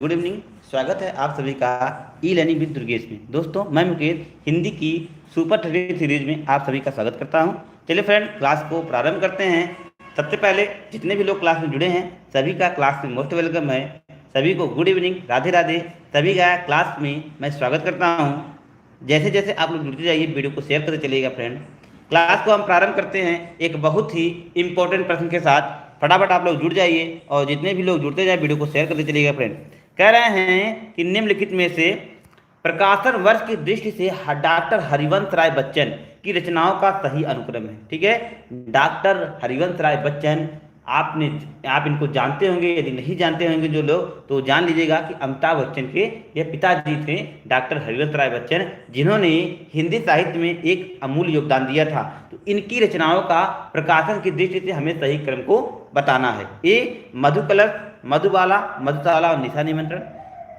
Good evening. स्वागत है आप सभी का ई लर्निंग विद दुर्गेश में। दोस्तों मैं मुकेश हिंदी की सुपर 3 सीरीज में आप सभी का स्वागत करता हूं। चलिए फ्रेंड, क्लास को प्रारंभ करते हैं। सबसे पहले जितने भी लोग क्लास में जुड़े हैं सभी का क्लास में मोस्ट वेलकम है। सभी को गुड इवनिंग, राधे राधे। सभी का क्लास में मैं स्वागत करता हूँ। जैसे जैसे आप लोग जुड़ते जाइए वीडियो को शेयर करते चलिएगा फ्रेंड। क्लास को हम प्रारंभ करते हैं एक बहुत ही इंपॉर्टेंट प्रश्न के साथ। फटाफट आप लोग जुड़ जाइए और जितने भी लोग जुड़ते जाए वीडियो को शेयर करते चलिएगा फ्रेंड। कह रहे हैं कि निम्नलिखित में से प्रकाशन वर्ष की दृष्टि से डॉक्टर हरिवंश राय बच्चन की रचनाओं का सही अनुक्रम है। ठीक है, डॉक्टर हरिवंश राय बच्चन, आप इनको जानते होंगे। यदि नहीं जानते होंगे जो लोग तो जान लीजिएगा कि अमिताभ बच्चन के ये पिताजी थे डॉक्टर हरिवंश राय बच्चन, जिन्होंने हिंदी साहित्य में एक अमूल्य योगदान दिया था। तो इनकी रचनाओं का प्रकाशन की दृष्टि से हमें सही क्रम को बताना है। ए मधुकलश, मधुबाला, मधुशाला और निशा निमंत्रण।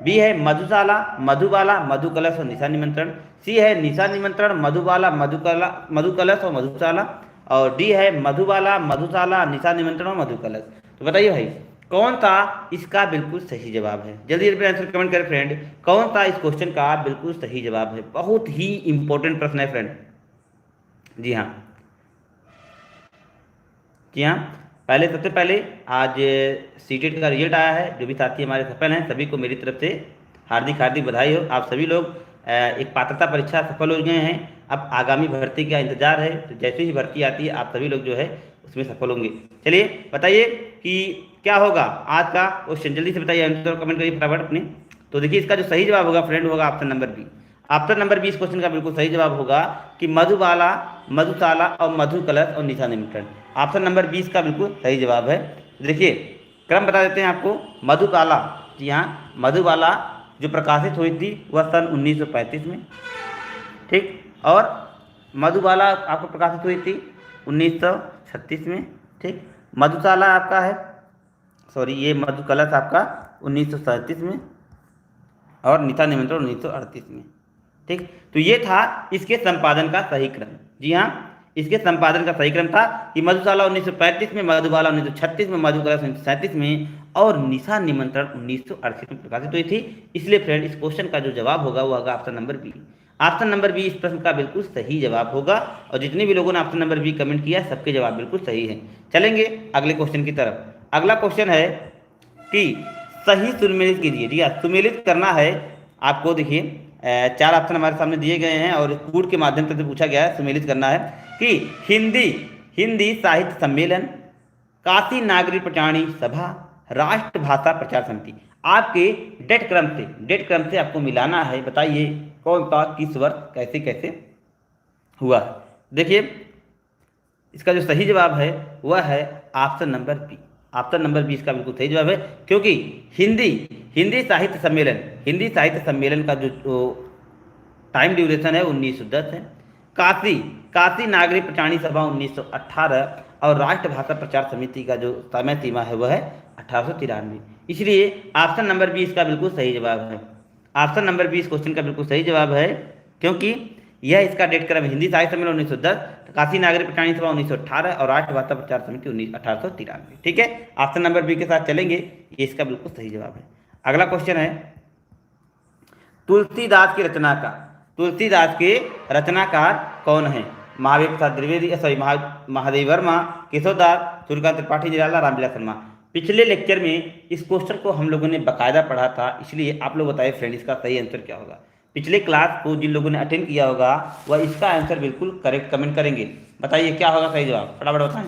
बी है मधुशाला, मधुबाला, मधुकलश और निशा निमंत्रण। सी है निशा निमंत्रण, मधुबाला, मधुकलश और मधुशाला। और डी है मधुबाला, मधुशाला, निशा निमंत्रण और मधुकलश। तो बताइए भाई कौन सा इसका बिल्कुल सही जवाब है। जल्दी जल्दी आंसर कमेंट करें फ्रेंड, कौन सा इस क्वेश्चन का बिल्कुल सही जवाब है। बहुत ही इंपॉर्टेंट प्रश्न है फ्रेंड। जी हाँ, जी हाँ। सबसे पहले आज सीटेट का रिजल्ट आया है। जो भी साथी हमारे सफल हैं सभी को मेरी तरफ से हार्दिक हार्दिक बधाई हो। आप सभी लोग एक पात्रता परीक्षा सफल हो गए हैं। अब आगामी भर्ती का इंतजार है, तो जैसे ही भर्ती आती है आप सभी लोग जो है उसमें सफल होंगे। चलिए बताइए कि क्या होगा आज का क्वेश्चन। जल्दी से बताइए, आंसर कमेंट करिए फटाफट अपने। तो देखिए इसका जो सही जवाब होगा फ्रेंड होगा option number B. Option number 20 question का बिल्कुल सही जवाब होगा कि मधुबाला, मधुशाला और मधुकलश और निशा निमंत्रण। ऑप्शन नंबर 20 का बिल्कुल सही जवाब है। देखिए क्रम बता देते हैं आपको। मधुबाला, जी हाँ, मधुबाला जो प्रकाशित हुई थी वह सन 1935 में। ठीक, और मधुबाला आपको प्रकाशित हुई थी 1936 में। ठीक, मधुशाला आपका है, सॉरी ये मधुकलश आपका 1937 में और निशा निमंत्रण 1938 में। ठीक, तो ये था इसके संपादन का सही क्रम। जी हाँ, इसके संपादन का सही क्रम था कि मधुशाला 1935 में, मधुबाला 1936 में, मधुकलश 1937 में और निशा निमंत्रण 1938 में प्रकाशित हुई थी। इसलिए फ्रेंड इस क्वेश्चन का जो जवाब होगा वो होगा option number B. Option number B इस प्रश्न का बिल्कुल सही जवाब होगा। और जितने भी लोगों ने ऑप्शन नंबर बी कमेंट किया सबके जवाब बिल्कुल सही है। चलेंगे अगले क्वेश्चन की तरफ। अगला क्वेश्चन है कि सही सुमेलित कीजिए। ठीक है, सुमेलित करना है आपको। देखिए 4 ऑप्शन हमारे सामने दिए गए हैं और कूट के माध्यम से पूछा गया है। सुमेलित करना है कि हिंदी हिंदी साहित्य सम्मेलन, काशी नागरिक पटाणी सभा, राष्ट्रभाषा प्रचार समिति। आपके डेट क्रम से आपको मिलाना है। बताइए कौन सा किस वर्ष कैसे कैसे हुआ। देखिए इसका जो सही जवाब है वह है option number B. Option number 20 का बिल्कुल सही जवाब है, क्योंकि हिंदी साहित्य सम्मेलन का जो टाइम ड्यूरेशन है 1910 है। काशी नागरिक पटाणी सभा 1918 और राष्ट्रभाषा प्रचार समिति का जो समय सीमा है वह है 1893। इसलिए ऑप्शन नंबर 20 का बिल्कुल सही जवाब है। ऑप्शन नंबर 20 क्वेश्चन का बिल्कुल सही जवाब है, क्योंकि यह इसका डेट क्रम है। हिंदी साहित्य सम्मेलन 1910, काशी नागरिक पटाणी सभा 1918 और राष्ट्रभाषा प्रचार समिति 1893। ठीक है, ऑप्शन नंबर बी के साथ चलेंगे, ये इसका बिल्कुल सही जवाब है। अगला क्वेश्चन है तुलसीदास के रचनाकार कौन है। महावीर प्रसाद द्विवेदी, सॉरी महादेव वर्मा, केशवदास, सूर्यकांत त्रिपाठी, निराला, रामविलास शर्मा। पिछले लेक्चर में इस क्वेश्चन को हम लोगों ने बकायदा पढ़ा था, इसलिए आप लोग बताइए फ्रेंड इसका सही आंसर क्या होगा। पिछले क्लास को जिन लोगों ने अटेंड किया होगा वह इसका आंसर बिल्कुल करेक्ट कमेंट करेंगे। बताइए क्या होगा सही जवाब, फटाफट बताएं,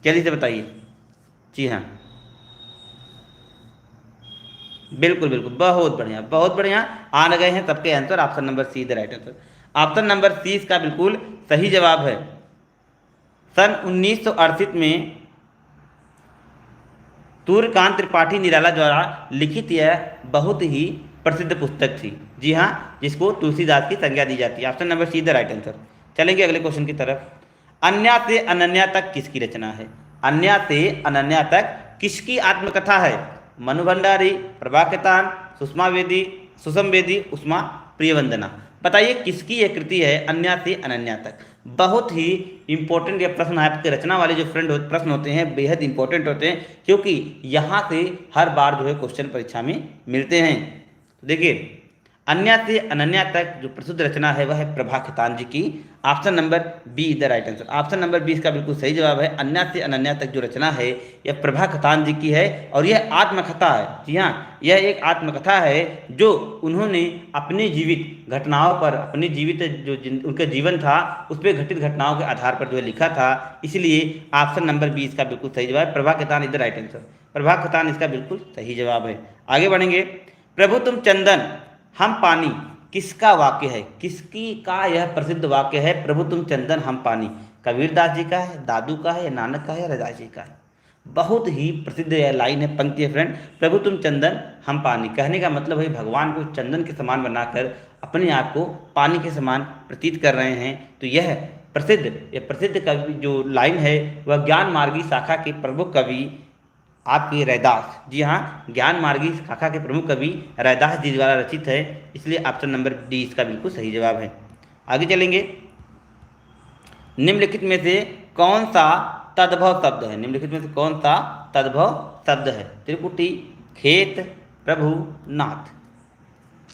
जल्दी से बताइए। जी हाँ, बिल्कुल बिल्कुल, बहुत बढ़िया आ गए हैं सबके answer. Option number C the right answer. Option number C इसका बिल्कुल सही जवाब है। सन 1968 में सूर्यकांत त्रिपाठी निराला द्वारा लिखित यह बहुत ही प्रसिद्ध पुस्तक थी। जी हाँ, जिसको तुलसीदास की संज्ञा दी जाती है। Option number C the right answer. चलेंगे अगले क्वेश्चन की तरफ। अन्या से अनन्या तक किसकी रचना है। अन्या से अनन्या तक किसकी आत्मकथा है। मनु भंडारी, प्रभाकेतान, सुषमा बेदी, उष्मा प्रियवंदना। बताइए किसकी यह कृति है अन्या से अनन्या तक। बहुत ही इंपॉर्टेंट ये प्रश्न आपके रचना वाले जो प्रश्न होते हैं बेहद इंपॉर्टेंट होते हैं, क्योंकि यहाँ से हर बार जो है क्वेश्चन परीक्षा में मिलते हैं। तो देखिए, अन्य से अनन्या तक जो प्रसिद्ध रचना है वह है प्रभा खेतान जी की। Option number B is the right answer. Option number B इसका बिल्कुल सही जवाब है। अन्य से अनन्या तक जो रचना है यह प्रभा खेतान जी की है और यह आत्मकथा है। जी हाँ, यह एक आत्मकथा है जो उन्होंने अपने जीवित घटनाओं पर, अपने जीवित जो उनका जीवन था उस पर घटित घटनाओं के आधार पर जो है लिखा था। इसलिए ऑप्शन नंबर बी इसका बिल्कुल सही जवाब है। Prabha Khetan is the right answer. Prabha Khetan इसका बिल्कुल सही जवाब है। आगे बढ़ेंगे। प्रभु तुम चंदन हम पानी किसका वाक्य है? किसकी का यह प्रसिद्ध वाक्य है? प्रभु तुम चंदन हम पानी, कबीरदास जी का है, दादू का है, नानक का है, रजाई जी का है। बहुत ही प्रसिद्ध यह लाइन है, पंक्ति है फ्रेंड। प्रभु तुम चंदन हम पानी, कहने का मतलब है भगवान को चंदन के समान बनाकर अपने आप को पानी के समान प्रतीत कर रहे हैं। तो यह प्रसिद्ध कवि जो लाइन है वह ज्ञान मार्गी शाखा के प्रमुख कवि आपके रैदास, जी हाँ, ज्ञान मार्गी शाखा के प्रमुख कवि रैदास जी द्वारा रचित है। इसलिए ऑप्शन नंबर डी इसका बिल्कुल सही जवाब है। आगे चलेंगे। निम्नलिखित में से कौन सा तद्भव शब्द है? निम्नलिखित में से कौन सा तद्भव शब्द है? त्रिपुटी, खेत, प्रभु, नाथ।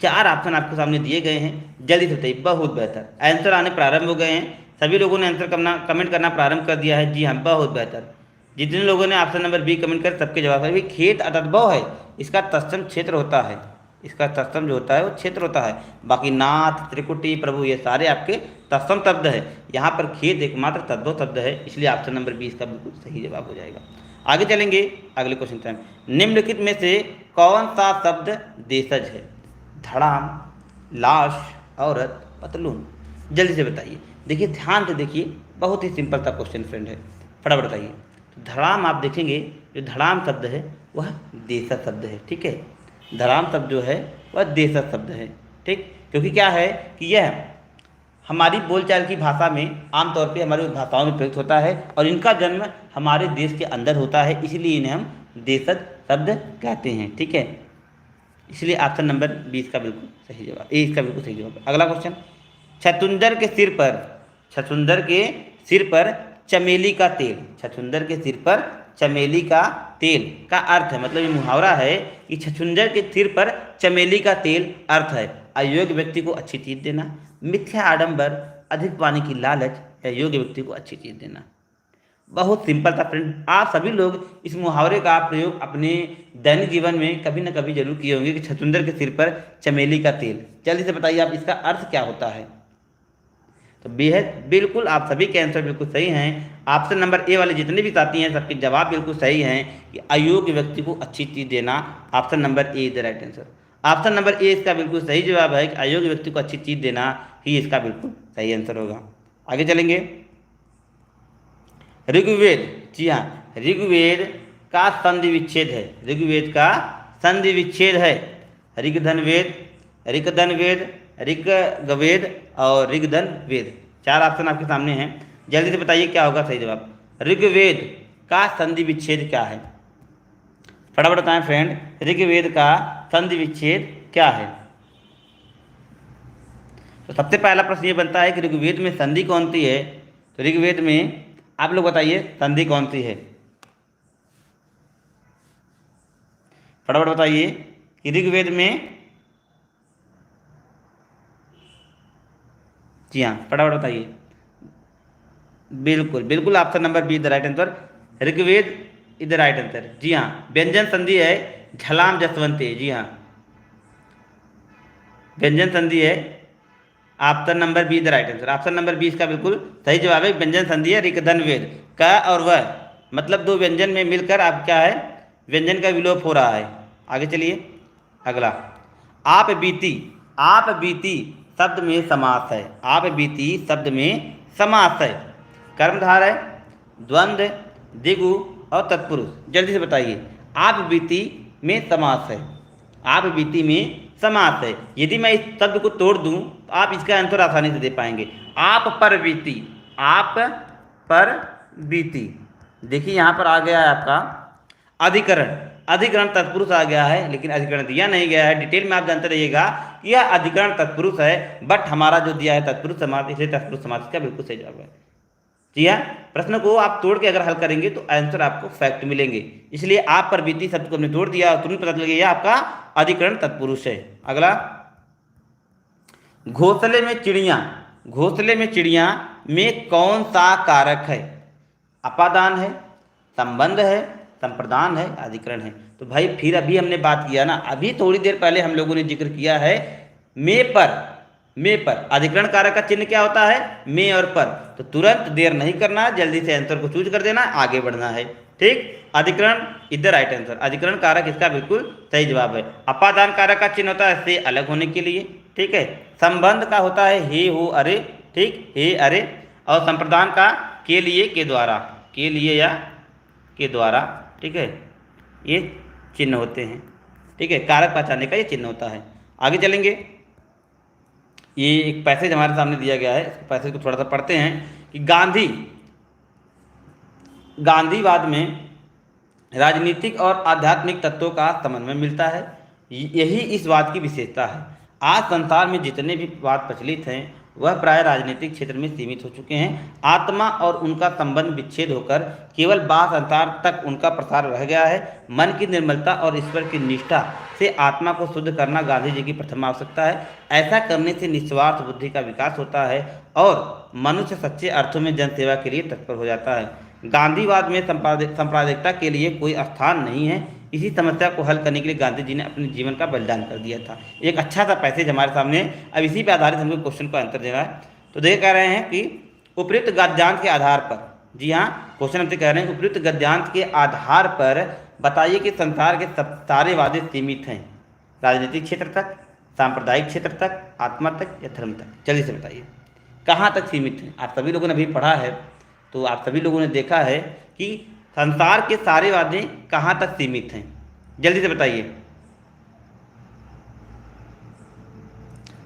चार ऑप्शन आपके सामने दिए गए हैं, जल्दी से बताइए। बहुत बेहतर, आंसर आने प्रारंभ हो गए हैं। सभी लोगों ने आंसर करना, कमेंट करना प्रारंभ कर दिया है। जी हाँ, बहुत बेहतर। जितने लोगों ने ऑप्शन नंबर बी कमेंट कर सबके जवाब है। खेत अतद्भव है, इसका तत्सम क्षेत्र होता है, इसका तत्सम जो होता है वो क्षेत्र होता है। बाकी नाथ, त्रिकुटी, प्रभु ये सारे आपके तत्सम शब्द है। यहाँ पर खेत एकमात्र तद्भव शब्द है, इसलिए ऑप्शन नंबर बी इसका बिल्कुल सही जवाब हो जाएगा। आगे चलेंगे अगले क्वेश्चन टाइम। निम्नलिखित में से कौन सा शब्द देशज है? धड़ाम, लाश, औरत, पतलून। जल्दी से बताइए। देखिए, ध्यान से देखिए, बहुत ही सिंपल सा क्वेश्चन फ्रेंड है, फटाफट बताइए। धड़ाम आप देखेंगे, जो धड़ाम शब्द है वह देशज शब्द है। ठीक है, धड़ाम शब्द जो है वह देशज शब्द है। ठीक, क्योंकि क्या है कि यह हमारी बोलचाल की भाषा में आमतौर पे हमारी भाषाओं में प्रयुक्त होता है और इनका जन्म हमारे देश के अंदर होता है, इसलिए इन्हें हम देशज शब्द कहते हैं। ठीक है, इसलिए ऑप्शन नंबर बी इसका बिल्कुल सही जवाब, ए इसका बिल्कुल सही जवाब है। अगला क्वेश्चन। छछूंदर के सिर पर, छछूंदर के सिर पर चमेली का तेल, छछूंदर के सिर पर चमेली का तेल का अर्थ है, मतलब ये मुहावरा है कि छछूंदर के सिर पर चमेली का तेल अर्थ है अयोग्य व्यक्ति को अच्छी चीज देना, मिथ्या आडंबर, अधिक पाने की लालच या योग्य व्यक्ति को अच्छी चीज देना। बहुत सिंपल था फ्रेंड। आप सभी लोग इस मुहावरे का प्रयोग अपने दैनिक जीवन में कभी न कभी जरूर किए होंगे कि छछूंदर के सिर पर चमेली का तेल। जल्दी से बताइए आप इसका अर्थ क्या होता है? तो बेहद बिल्कुल आप सभी के आंसर बिल्कुल सही हैं। ऑप्शन नंबर ए वाले जितने भी साथी हैं सबके जवाब बिल्कुल सही हैं कि अयोग्य व्यक्ति को अच्छी चीज देना। Option number A is the right answer. Option number A इसका बिल्कुल सही जवाब है कि अयोग्य व्यक्ति को अच्छी चीज देना ही इसका बिल्कुल सही आंसर होगा। आगे चलेंगे। ऋग्वेद, जी हाँ, ऋग्वेद का संधि विच्छेद है, ऋग्वेद का संधि विच्छेद है। ऋगधन वेद, ऋगधन वेद, ऋग्वेद और ऋगधन वेद। चार ऑप्शन आपके सामने हैं, जल्दी से बताइए क्या होगा सही जवाब। ऋग्वेद का संधि विच्छेद क्या है? फटाफट बताएं फ्रेंड, ऋग्वेद का संधि विच्छेद क्या है? तो सबसे पहला प्रश्न ये बनता है कि ऋग्वेद में संधि कौन सी है? तो ऋग्वेद में आप लोग बताइए संधि कौन सी है? फटाफट बताइए कि ऋग्वेद में, जी हाँ फटाफट बताइए। बिल्कुल बिल्कुल option number B the right answer, Rigveda is the right answer. जी हाँ, व्यंजन संधि है झलाम जसवंती। जी हाँ, व्यंजन संधि है, option number B the right answer. Option number B इसका बिल्कुल सही जवाब है। व्यंजन संधि है ऋगधन वेद का और वह, मतलब दो व्यंजन में मिलकर आप क्या है, व्यंजन का विलोप हो रहा है। आगे चलिए अगला। आप बीती, आप बीती शब्द में समास है, आप बीती शब्द में समास है। कर्मधार है, द्वंद्व, दिगु और तत्पुरुष। जल्दी से बताइए। आप बीती में समास है, आप बीती में समास है। यदि मैं इस शब्द को तोड़ दूं तो आप इसका आंसर आसानी से दे पाएंगे। आप पर बीती, आप पर बीती। देखिए यहाँ पर आ गया है आपका अधिकरण, अधिकरण तत्पुरुष आ गया है, लेकिन अधिकरण दिया नहीं गया है। डिटेल में आप जानते रहिएगा कि यह अधिकरण तत्पुरुष है, बट हमारा जो दिया है तत्पुरुष समास, इसलिए तत्पुरुष समास का बिल्कुल सही जवाब है। जी हाँ, प्रश्न को आप तोड़ के अगर हल करेंगे तो आंसर आपको फैक्ट मिलेंगे। इसलिए आप पर बीती शब्द को हमने तोड़ दिया, तुरंत पता चल गया आपका अधिकरण तत्पुरुष है। अगला, घोंसले में चिड़िया, घोंसले में चिड़िया में कौन सा कारक है? अपादान है, संबंध है, संप्रदान है, अधिकरण है। तो भाई फिर अभी हमने बात किया ना, अभी थोड़ी देर पहले हम लोगों ने जिक्र किया है में पर, में पर अधिकरण कारक का चिन्ह क्या होता है? में और पर। तो तुरंत देर नहीं करना, जल्दी से आंसर को चूज कर देना, आगे बढ़ना है। ठीक, अधिकरण इज द राइट आंसर। अधिकरण कारक इसका बिल्कुल सही जवाब है। अपादान कारक का चिन्ह होता है से अलग होने के लिए। ठीक है, संबंध का होता है हे हो अरे, ठीक, हे अरे, और संप्रदान का के लिए, के द्वारा, के लिए या के द्वारा। ठीक है, ये चिन्ह होते हैं। ठीक है, कारक पहचानने का ये चिन्ह होता है। आगे चलेंगे, ये एक पैसेज हमारे सामने दिया गया है, इस पैसेज को थोड़ा सा पढ़ते हैं कि गांधीवाद में राजनीतिक और आध्यात्मिक तत्वों का समन्वय मिलता है। यही इस वाद की विशेषता है। आज संसार में जितने भी वाद प्रचलित हैं वह प्राय राजनीतिक क्षेत्र में सीमित हो चुके हैं। आत्मा और उनका संबंध विच्छेद होकर केवल बाह्य संसार तक उनका प्रसार रह गया है। मन की निर्मलता और ईश्वर की निष्ठा से आत्मा को शुद्ध करना गांधी जी की प्रथम आवश्यकता है। ऐसा करने से निस्वार्थ बुद्धि का विकास होता है और मनुष्य सच्चे अर्थों में जनसेवा के लिए तत्पर हो जाता है। गांधीवाद में सांप्रदायिकता के लिए कोई स्थान नहीं है। इसी समस्या को हल करने के लिए गांधी जी ने अपने जीवन का बलिदान कर दिया था। एक अच्छा सा पैसेज हमारे सामने, अब इसी पे आधारित हमको क्वेश्चन को आंसर देना है। तो देख कह रहे हैं कि उपयुक्त गद्यांश के आधार पर, जी हाँ, क्वेश्चन हमसे कह रहे हैं उपयुक्त गद्यांश के आधार पर बताइए कि संसार के सारे वादे सीमित हैं राजनीतिक क्षेत्र तक, सांप्रदायिक क्षेत्र तक, आत्मा तक या धर्म तक। जल्दी से बताइए कहाँ तक सीमित हैं। आप सभी लोगों ने अभी पढ़ा है तो आप सभी लोगों ने देखा है कि संसार के सारे वादे कहाँ तक सीमित हैं। जल्दी से बताइए,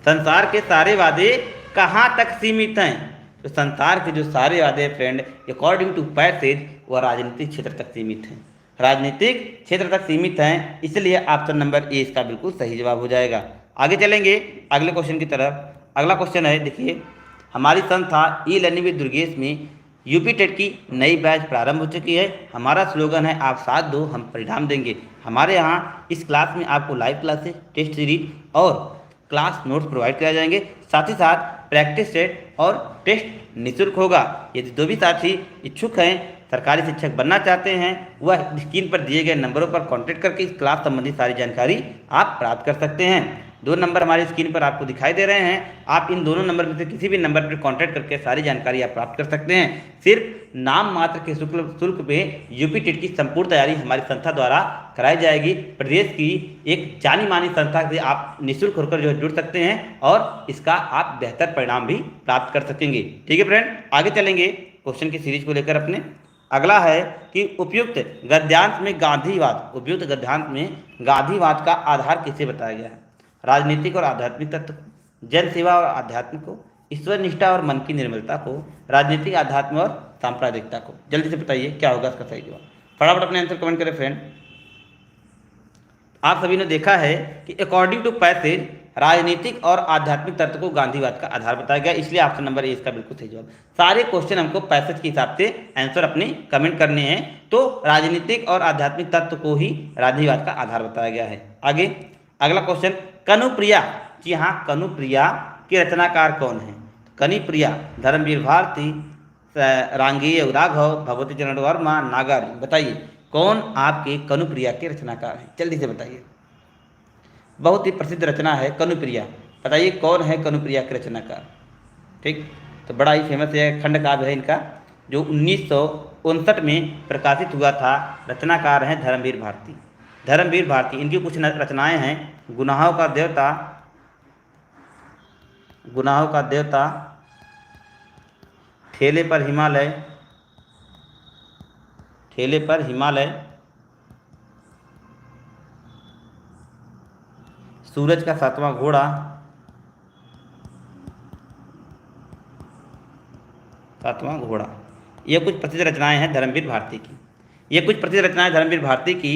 संसार के सारे वादे कहाँ तक सीमित हैं? तो संसार के जो सारे वादे फ्रेंड अकॉर्डिंग टू पैसेज वह राजनीतिक क्षेत्र तक सीमित हैं, राजनीतिक क्षेत्र तक सीमित हैं। इसलिए ऑप्शन नंबर ए इसका बिल्कुल सही जवाब हो जाएगा। आगे चलेंगे अगले क्वेश्चन की तरफ। अगला क्वेश्चन है, देखिए, हमारी संस्था ई लर्निंग विद दुर्गेश में यूपी टेट की नई बैच प्रारंभ हो चुकी है। हमारा स्लोगन है आप साथ दो हम परिणाम देंगे। हमारे यहाँ इस क्लास में आपको लाइव क्लासेस, टेस्ट सीरीज और क्लास नोट्स प्रोवाइड कराए जाएंगे। साथ ही साथ प्रैक्टिस सेट और टेस्ट निःशुल्क होगा। यदि जो भी साथी इच्छुक हैं, सरकारी शिक्षक बनना चाहते हैं, वह स्क्रीन पर दिए गए नंबरों पर कॉन्टैक्ट करके इस क्लास संबंधी सारी जानकारी आप प्राप्त कर सकते हैं। 2 नंबर हमारी स्क्रीन पर आपको दिखाई दे रहे हैं। आप इन दोनों नंबर में से किसी भी नंबर पर कॉन्टैक्ट करके सारी जानकारी आप प्राप्त कर सकते हैं। सिर्फ नाम मात्र के शुल्क पे यूपी टेट की संपूर्ण तैयारी हमारी संस्था द्वारा कराई जाएगी। प्रदेश की एक जानी मानी संस्था से आप निःशुल्क होकर जो जुड़ सकते हैं और इसका आप बेहतर परिणाम भी प्राप्त कर सकेंगे। ठीक है फ्रेंड, आगे चलेंगे क्वेश्चन की सीरीज को लेकर अपने। अगला है कि उपयुक्त गद्यांश में गांधीवाद, उपयुक्त गद्यांश में गांधीवाद का आधार किसे बताया गया है? राजनीतिक और आध्यात्मिक तत्व, जन सेवा और आध्यात्म को, ईश्वर निष्ठा और मन की निर्मलता को, राजनीतिक आध्यात्म और सांप्रदायिकता को। जल्दी से बताइए क्या होगा इसका सही जवाब। फटाफट अपने आंसर कमेंट करें फ्रेंड। आप सभी ने देखा है कि अकॉर्डिंग टू पैसेज राजनीतिक और आध्यात्मिक तत्व को गांधीवाद का आधार बताया गया। इसलिए ऑप्शन नंबर ए इसका बिल्कुल सही जवाब। सारे क्वेश्चन हमको पैसेज के हिसाब से आंसर अपने कमेंट करने हैं। तो राजनीतिक और आध्यात्मिक तत्व को ही गांधीवाद का आधार बताया गया है। आगे अगला क्वेश्चन, कनुप्रिया, जी हाँ, कनुप्रिया के रचनाकार कौन है? कनुप्रिया धर्मवीर भारती, रांगेय राघव, भगवती चरण वर्मा, नागार्जुन। बताइए कौन आपके कनुप्रिया के रचनाकार हैं? जल्दी से बताइए। बहुत ही प्रसिद्ध रचना है कनुप्रिया। बताइए कौन है कनुप्रिया के रचनाकार? ठीक, तो बड़ा ही फेमस है खंड काव्य है इनका, जो 1959 में प्रकाशित हुआ था। रचनाकार हैं धर्मवीर भारती। धर्मवीर भारती, इनकी कुछ रचनाएं हैं। गुनाहों का देवता, गुनाहों का देवता, ठेले पर हिमालय, ठेले पर हिमालय, सूरज का 7वां घोड़ा, 7वां घोड़ा। ये कुछ प्रसिद्ध रचनाएं हैं धर्मवीर भारती की। ये कुछ प्रसिद्ध रचनाएं धर्मवीर भारती की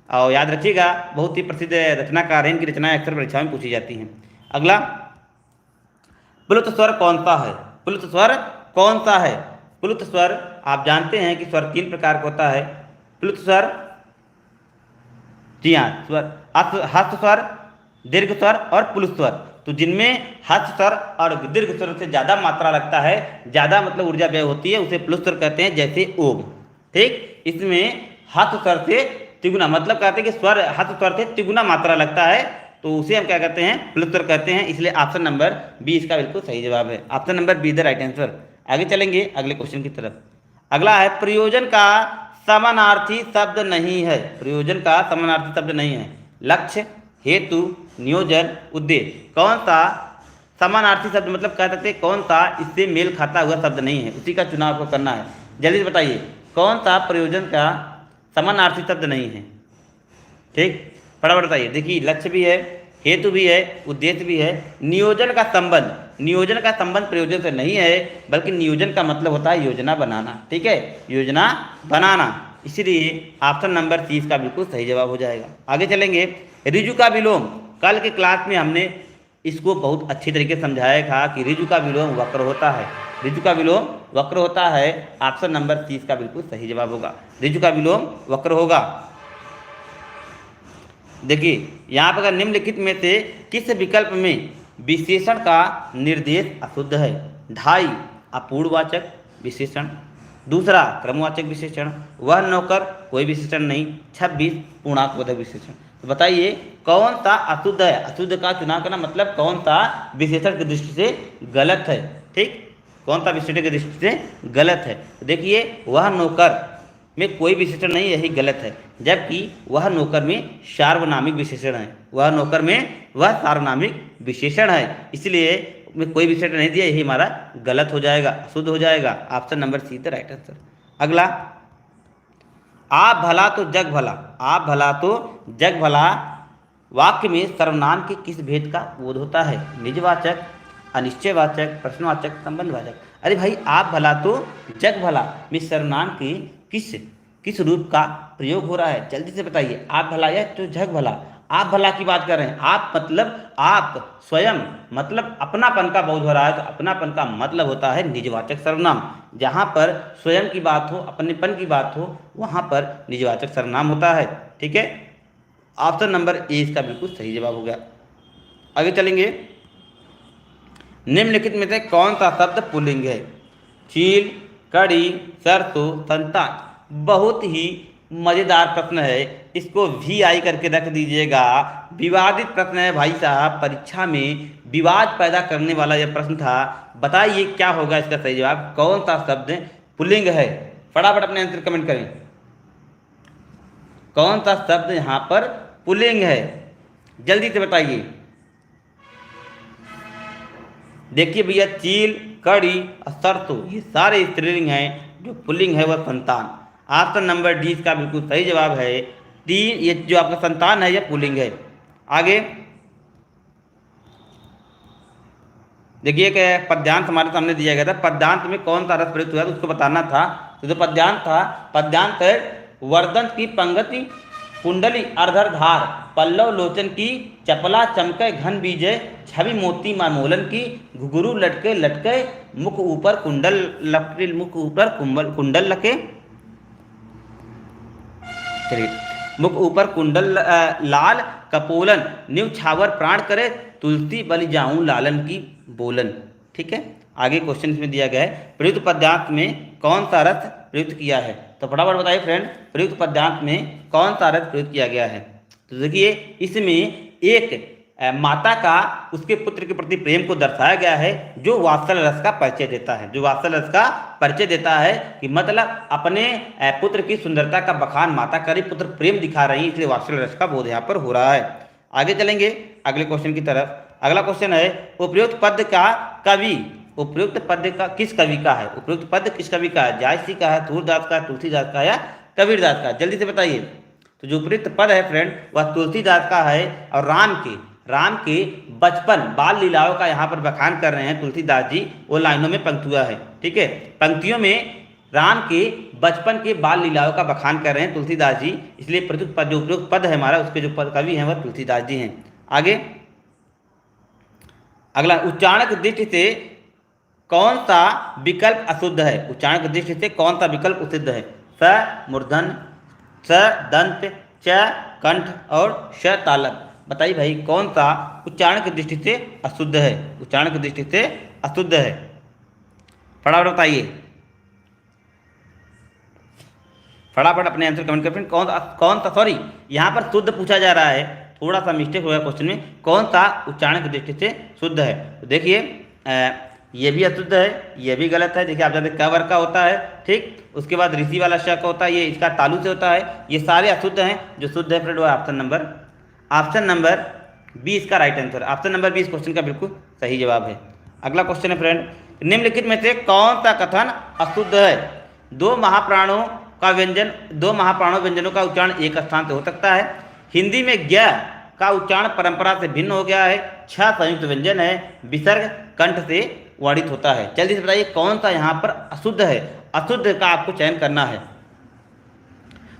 और याद रखिएगा, बहुत ही प्रसिद्ध रचनाकार हैं, इनकी रचनाएं अक्सर परीक्षाओं में पूछी जाती हैं। अगला, प्लुत स्वर कौन सा है? प्लुत स्वर कौन सा है? प्लुत स्वर आप जानते हैं कि स्वर 3 प्रकार का होता है। प्लुत स्वर, जी हाँ, स्वर हस्त स्वर, दीर्घ स्वर और प्लुत स्वर। तो जिनमें हस्त स्वर और दीर्घ स्वर से ज़्यादा मात्रा लगता है, ज़्यादा मतलब ऊर्जा व्यय होती है, उसे प्लुत स्वर कहते हैं, जैसे ओम। ठीक, इसमें हस्त स्वर से तिगुना, मतलब कहते हैं कि स्वर हस्त स्वर से तिगुना मात्रा लगता है, तो उसे हम क्या कहते हैं? प्लुत स्वर कहते हैं। इसलिए ऑप्शन नंबर बी इसका बिल्कुल सही जवाब है। Option number B the right answer. आगे चलेंगे अगले क्वेश्चन की तरफ। अगला है, प्रयोजन का समानार्थी शब्द नहीं है। प्रयोजन का समानार्थी शब्द नहीं है। लक्ष्य, हेतु, नियोजन, उद्देश्य। कौन सा समानार्थी शब्द, मतलब कह सकते हैं कौन सा इससे मेल खाता हुआ शब्द नहीं है, उसी का चुनाव आपको करना है। जल्दी से बताइए, कौन सा प्रयोजन का समानार्थी शब्द नहीं है? ठीक, फटाफट बताइए। देखिए, लक्ष्य भी है, हेतु भी है, उद्देश्य भी है। नियोजन का संबंध, नियोजन का संबंध प्रयोजन से नहीं है, बल्कि नियोजन का मतलब होता है योजना बनाना। ठीक है, योजना बनाना। इसीलिए ऑप्शन नंबर 30 का बिल्कुल सही जवाब हो जाएगा। आगे चलेंगे, ऋजु का विलोम। कल के क्लास में हमने इसको बहुत अच्छी तरीके से समझाया था कि ऋजु का विलोम वक्र होता है। ऋजु का विलोम वक्र होता है। ऑप्शन नंबर 30 का बिल्कुल सही जवाब होगा, ऋजु का विलोम वक्र होगा। देखिए, यहाँ पर निम्नलिखित में से किस विकल्प में विशेषण का निर्देश अशुद्ध है? ढाई अपूर्ववाचक विशेषण, दूसरा क्रमवाचक विशेषण, वह नौकर कोई विशेषण नहीं, 26 पूर्णांकबोधक विशेषण। तो बताइए कौन सा अशुद्ध है? अशुद्ध का चुनाव करना, मतलब कौन सा विशेषण की दृष्टि से गलत है। ठीक, कौन सा विशेषण की दृष्टि से गलत है? तो देखिए, वह नौकर में कोई विशेषण नहीं, यही गलत है। जबकि वह नौकर में सार्वनामिक विशेषण है, वह नौकर में वह सार्वनामिक विशेषण है, इसलिए में कोई विशेषण नहीं दिया, यही हमारा गलत हो जाएगा, अशुद्ध हो जाएगा। Option number C the right answer. अगला, आप भला तो जग भला, आप भला तो जग भला वाक्य में सर्वनाम के किस भेद का बोध होता है? निजवाचक, अनिश्चयवाचक, प्रश्नवाचक, संबंधवाचक। अरे भाई, आप भला तो जग भला में सर्वनाम की किस रूप का प्रयोग हो रहा है? जल्दी से बताइए। आप भला या तो जग भला? आप भला की बात कर रहे हैं। आप मतलब आप स्वयं, मतलब अपनापन का बोध हो रहा है, तो अपनापन का मतलब होता है निजवाचक सर्वनाम। जहाँ पर स्वयं की बात हो, अपनेपन की बात हो, वहाँ पर निजवाचक सर्वनाम होता है। ठीक है, ऑप्शन नंबर ए इसका बिल्कुल सही जवाब हो गया। आगे चलेंगे, निम्नलिखित में से कौन सा शब्द पुल्लिंग है? चील, कड़ी, सरसों, संतान। बहुत ही मज़ेदार प्रश्न है, इसको VI करके रख दीजिएगा। विवादित प्रश्न है भाई साहब, परीक्षा में विवाद पैदा करने वाला यह प्रश्न था। बताइए क्या होगा इसका सही जवाब? कौन सा शब्द पुल्लिंग है? फटाफट अपने आंसर कमेंट करें। कौन सा शब्द यहाँ पर पुल्लिंग है? जल्दी से बताइए। देखिए भैया, चील, कड़ी और सरसों ये सारे स्त्रीलिंग हैं, जो पुल्लिंग है वह संतान। ऑप्शन नंबर डी इसका बिल्कुल सही जवाब है। 3, ये जो आपका संतान है यह पुल्लिंग है। आगे देखिए, एक पद्यांत हमारे सामने दिया गया था। पद्यांत में कौन सा रस प्रयुक्त हुआ उसको बताना था। तो जो पद्यांत था, पद्यांत है, वर्दन की पंगति कुंडली अर्धरधार, पल्लव लोचन की चपला चमके घन बीजे, छवि मोती मामोलन की, घुघरू लटके लटके, मुख ऊपर कुंडल लटके, मुख ऊपर कुंडल लके, चलिए, मुख ऊपर कुंडल लाल कपोलन, न्यू छावर प्राण करे, तुलसी बलि जाऊं लालन की बोलन। ठीक है, आगे क्वेश्चन इसमें दिया गया है, प्रयुक्त पद्यांत में कौन सा रस प्रयुक्त किया है? तो फटाफट बताइए फ्रेंड, प्रयुक्त पद्यांत में कौन सा रस प्रयुक्त किया गया है? तो देखिए, इसमें एक माता का उसके पुत्र के प्रति प्रेम को दर्शाया गया है, जो वात्सल रस का परिचय देता है, जो वात्सल रस का परिचय देता है कि मतलब अपने पुत्र की सुंदरता का बखान माता करी, पुत्र प्रेम दिखा रही है, इसलिए वात्सल रस का बोध यहाँ पर हो रहा है। आगे चलेंगे अगले क्वेश्चन की तरफ। अगला क्वेश्चन है, उपयुक्त पद का कवि, उपयुक्त पद का किस कवि का है? उपयुक्त पद किस कवि का है? जायसी का है, तुलसीदास का, तुलसीदास का या कबीरदास का? जल्दी से बताइए। तो जो उपयुक्त पद है फ्रेंड वह तुलसीदास का है, और राम के बचपन बाल लीलाओं का यहाँ पर बखान कर रहे हैं तुलसीदास जी, वो लाइनों में पंक्ति हुआ है। ठीक है, पंक्तियों में राम के बचपन के बाल लीलाओं का बखान कर रहे हैं तुलसीदास जी, इसलिए प्रयुक्त पद जो उपयुक्त पद है हमारा, उसके जो पद कवि हैं वह तुलसीदास जी हैं। आगे अगला, उच्चारण की दृष्टि से कौन सा विकल्प अशुद्ध है? उच्चारण की दृष्टि से कौन सा विकल्प अशुद्ध है? स मूर्धन, स दंत, च कंठ और श तालक। बताइए भाई कौन सा उच्चारण की दृष्टि से अशुद्ध है? उच्चारण की दृष्टि से अशुद्ध है, फटाफट बताइए, फटाफट अपने आंसर कमेंट करें। कौन सा, सॉरी यहाँ पर शुद्ध पूछा जा रहा है, थोड़ा सा मिस्टेक हुआ क्वेश्चन में, कौन सा उच्चारण की दृष्टि से शुद्ध है? तो देखिए ये भी अशुद्ध है, ये भी गलत है। देखिए आप जानते हैं क वर्ग का होता है, ठीक, उसके बाद ऋषि वाला श का होता है, ये इसका तालु से होता है, ये सारे अशुद्ध हैं। जो शुद्ध है फ्रेंड वो ऑप्शन नंबर 20 का right answer, option number 20 question का बिल्कुल सही जवाब है। अगला क्वेश्चन है फ्रेंड, निम्नलिखित में से कौन सा कथन अशुद्ध है? दो महाप्राणों व्यंजनों का उच्चारण एक स्थान से हो सकता है। हिंदी में ज्ञ का उच्चारण परंपरा से भिन्न हो गया है। 6 संयुक्त व्यंजन है। विसर्ग कंठ से वर्णित होता है। जल्दी से बताइए कौन सा यहाँ पर अशुद्ध है? अशुद्ध का आपको चयन करना है।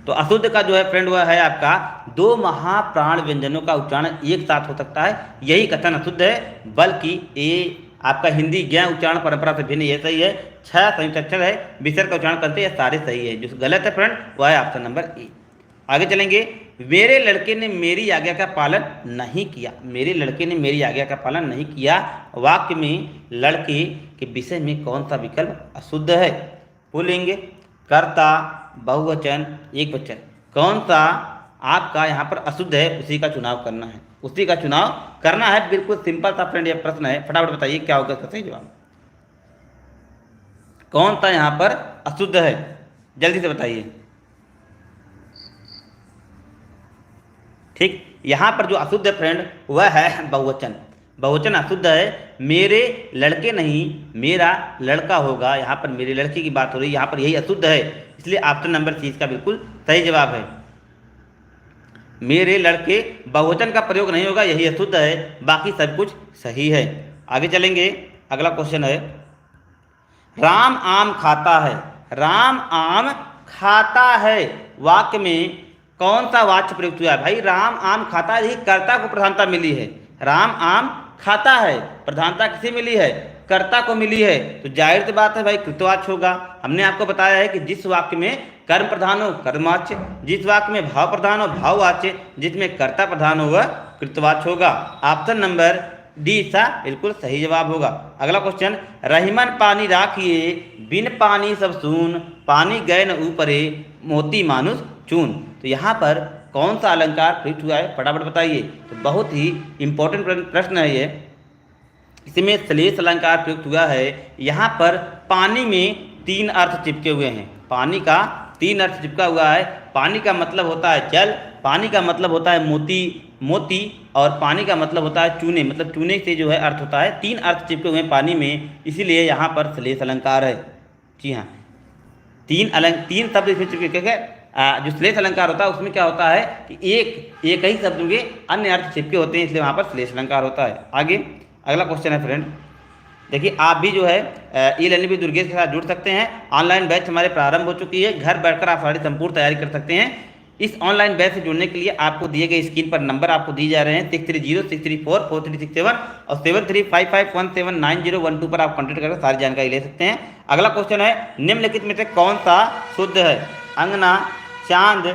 तो अशुद्ध का जो है फ्रेंड वह है आपका 2 महाप्राण व्यंजनों का उच्चारण एक साथ हो सकता है, यही कथन अशुद्ध है। बल्कि ये आपका हिंदी ज्ञ उच्चारण परंपरा से भिन्न, ये सही है। 6 संयुक्त अक्षर है, विसर्ग का उच्चारण करते हैं, सारे सही है। जो गलत है फ्रेंड वह है ऑप्शन नंबर ए। आगे चलेंगे, मेरे लड़के ने मेरी आज्ञा का पालन नहीं किया। मेरे लड़के ने मेरी आज्ञा का पालन नहीं किया, वाक्य में लड़के के विषय में कौन सा विकल्प अशुद्ध है? पुल्लिंग, कर्ता, बहुवचन, एकवचन, कौन सा आपका यहाँ पर अशुद्ध है? उसी का चुनाव करना है, उसी का चुनाव करना है। बिल्कुल सिंपल सा फ्रेंड ये प्रश्न है, फटाफट बताइए क्या होगा इसका सही जवाब। कौन सा यहाँ पर अशुद्ध है? जल्दी से बताइए। ठीक, यहाँ पर जो अशुद्ध है फ्रेंड वह है बहुवचन। बहुवचन अशुद्ध है। मेरे लड़के नहीं, मेरा लड़का होगा। यहाँ पर मेरे लड़के की बात हो रही है, यहाँ पर यही अशुद्ध है, इसलिए ऑप्शन नंबर सी इसका बिल्कुल सही जवाब है। मेरे लड़के बहुवचन का प्रयोग नहीं होगा, यही अशुद्ध है, बाकी सब कुछ सही है। आगे चलेंगे, अगला क्वेश्चन है, राम आम खाता है। राम आम खाता है वाक्य में कौन सा वाच्य प्रयुक्त हुआ है? भाई राम आम खाता है, यही कर्ता को प्रधानता मिली है। राम आम खाता है, प्रधानता किसे मिली है? कर्ता को मिली है, तो जाहिर सी बात है भाई कृतवाच्य होगा। हमने आपको बताया है कि जिस वाक्य में कर्म प्रधान हो कर्मवाच्य, जिस वाक्य में भाव प्रधान हो भाववाच्य, जिसमें कर्ता प्रधान हो वह कृतवाच्य होगा। ऑप्शन नंबर डी सा बिल्कुल सही जवाब होगा। अगला क्वेश्चन, रहीमन पानी राखिए, बिन पानी सब सून, पानी गए न ऊपरे, मोती मानुष चून। तो यहाँ पर कौन सा अलंकार प्रयुक्त हुआ है? फटाफट बताइए। तो बहुत ही इंपॉर्टेंट प्रश्न है ये, इसमें श्लेष अलंकार प्रयुक्त हुआ है। यहाँ पर पानी में 3 अर्थ चिपके हुए हैं। पानी का 3 अर्थ चिपका हुआ है। पानी का मतलब होता है जल, पानी का मतलब होता है मोती और पानी का मतलब होता है चूने, मतलब चूने से जो है अर्थ होता है। 3 अर्थ चिपके हुए हैं पानी में, इसीलिए यहाँ पर श्लेष अलंकार है। जी हाँ, 3 शब्द इसमें चिपके गए। जो श्लेष अलंकार होता है उसमें क्या होता है कि एक ही शब्द के अन्य अर्थ चिपके होते हैं, इसलिए वहाँ पर श्लेष अलंकार होता है। आगे अगला क्वेश्चन है फ्रेंड, देखिए आप भी जो है ई-लर्निंग विद दुर्गेश के साथ जुड़ सकते हैं। ऑनलाइन बैच हमारे प्रारंभ हो चुकी है, घर बैठकर आप सारी संपूर्ण तैयारी कर सकते हैं। इस ऑनलाइन बैच से जुड़ने के लिए आपको दिए गए स्क्रीन पर नंबर आपको दी जा रहे हैं 6306344367 और 7355179012 पर आप कॉन्टेक्ट करके सारी जानकारी ले सकते हैं। अगला क्वेश्चन है, निम्नलिखित में से कौन सा शुद्ध है? अंगना, चांद,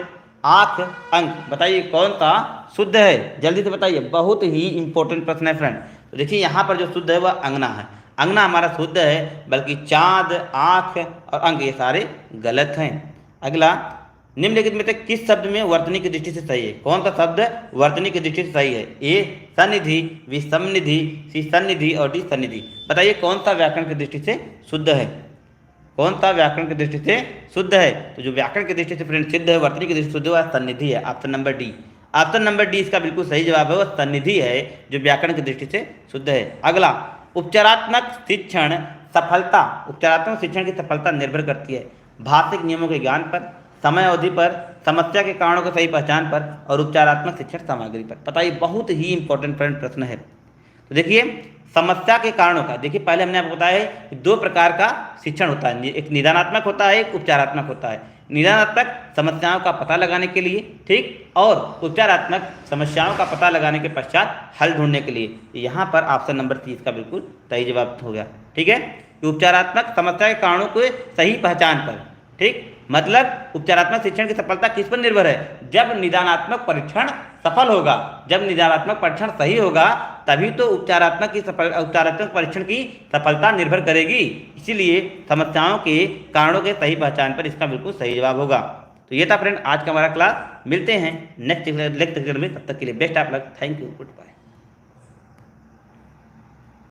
आँख, अंक। बताइए कौन सा शुद्ध है? जल्दी से बताइए, बहुत ही इंपॉर्टेंट प्रश्न है फ्रेंड। तो देखिए यहाँ पर जो शुद्ध है वह अंगना है, अंगना हमारा शुद्ध है, बल्कि चांद, आँख और अंक ये सारे गलत हैं। अगला, निम्नलिखित में से किस शब्द में वर्तनी की दृष्टि से सही है? कौन सा शब्द वर्तनी की दृष्टि से सही है? ए सन्निधि, बी समनिधि, सी सन्निधि और डी सन्निधि। बताइए कौन सा व्याकरण की दृष्टि से शुद्ध है? कौन सा व्याकरण की दृष्टि से शुद्ध है? तो जो व्याकरण की दृष्टि से फ्रेंड सिद्ध है, वर्तनी की दृष्टि से शुद्ध है, सन्निधि है। Option number D, option number D इसका बिल्कुल सही जवाब है, वह सन्निधि है जो व्याकरण की दृष्टि से शुद्ध है। अगला, उपचारात्मक शिक्षण सफलता, उपचारात्मक शिक्षण की सफलता निर्भर करती है भाषिक नियमों के ज्ञान पर, समय अवधि पर, समस्या के कारणों की सही पहचान पर और उपचारात्मक शिक्षण सामग्री पर। बताइए, बहुत ही इंपॉर्टेंट प्रश्न है। तो देखिए समस्या के कारणों का। देखिए पहले हमने आपको बताया है कि दो प्रकार का शिक्षण होता है, एक निदानात्मक होता है, एक उपचारात्मक होता है। निदानात्मक समस्याओं का पता लगाने के लिए, ठीक, और उपचारात्मक समस्याओं का पता लगाने के पश्चात हल ढूंढने के लिए। यहाँ पर ऑप्शन नंबर 30 का बिल्कुल सही जवाब हो गया। ठीक है, कि उपचारात्मक समस्या के कारणों को सही पहचान पर, ठीक, मतलब उपचारात्मक शिक्षण की सफलता किस पर निर्भर है? जब निदानात्मक परीक्षण सफल होगा, जब निदानात्मक परीक्षण सही होगा, तभी तो उपचारात्मक परीक्षण की सफलता निर्भर करेगी। इसीलिए समस्याओं के कारणों के सही पहचान पर इसका बिल्कुल सही जवाब होगा। तो ये था फ्रेंड आज का हमारा क्लास। मिलते हैं नेक्स्ट लेक्चर में, तब तक के लिए best of luck. Thank you, good bye.